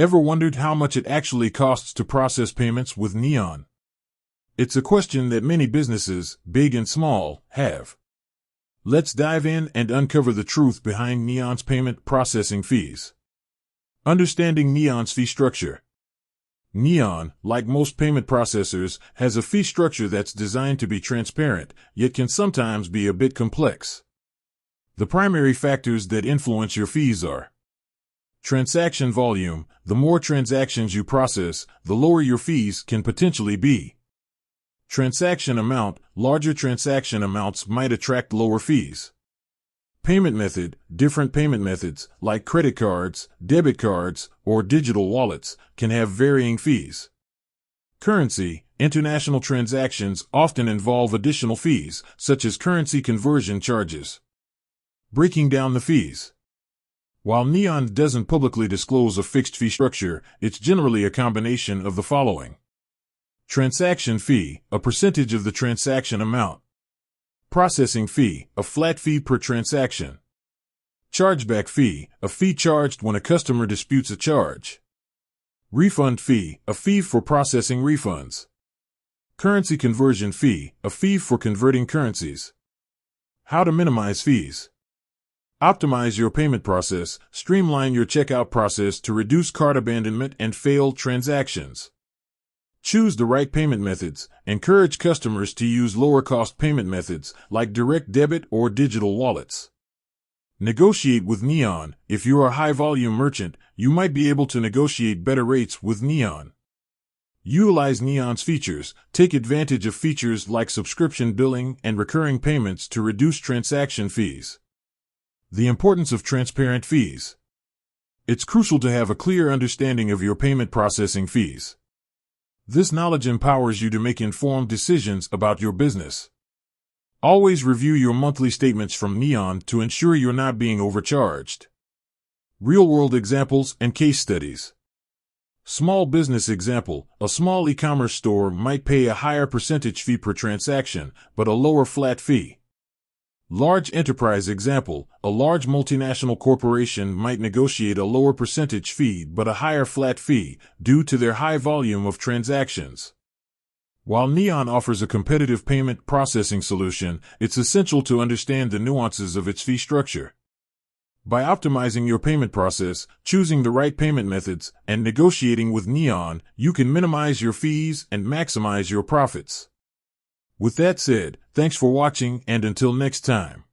Ever wondered how much it actually costs to process payments with Neon? It's a question that many businesses, big and small, have. Let's dive in and uncover the truth behind Neon's payment processing fees. Understanding Neon's fee structure. Neon, like most payment processors, has a fee structure that's designed to be transparent, yet can sometimes be a bit complex. The primary factors that influence your fees are transaction volume. The more transactions you process, the lower your fees can potentially be. Transaction amount. Larger transaction amounts might attract lower fees. Payment method. Different payment methods, like credit cards, debit cards, or digital wallets, can have varying fees. Currency. International transactions often involve additional fees, such as currency conversion charges. Breaking down the fees. While Neon doesn't publicly disclose a fixed fee structure, it's generally a combination of the following. Transaction fee, a percentage of the transaction amount. Processing fee, a flat fee per transaction. Chargeback fee, a fee charged when a customer disputes a charge. Refund fee, a fee for processing refunds. Currency conversion fee, a fee for converting currencies. How to minimize fees. Optimize your payment process. Streamline your checkout process to reduce cart abandonment and failed transactions. Choose the right payment methods. Encourage customers to use lower-cost payment methods like direct debit or digital wallets. Negotiate with Neon. If you're a high-volume merchant, you might be able to negotiate better rates with Neon. Utilize Neon's features. Take advantage of features like subscription billing and recurring payments to reduce transaction fees. The importance of transparent fees. It's crucial to have a clear understanding of your payment processing fees. This knowledge empowers you to make informed decisions about your business. Always review your monthly statements from Neon to ensure you're not being overcharged. Real-world examples and case studies. Small business example. A small e-commerce store might pay a higher percentage fee per transaction, but a lower flat fee. Large enterprise example. A large multinational corporation might negotiate a lower percentage fee but a higher flat fee due to their high volume of transactions. While Neon offers a competitive payment processing solution, it's essential to understand the nuances of its fee structure. By optimizing your payment process, choosing the right payment methods, and negotiating with Neon, you can minimize your fees and maximize your profits. With that said, thanks for watching, and until next time.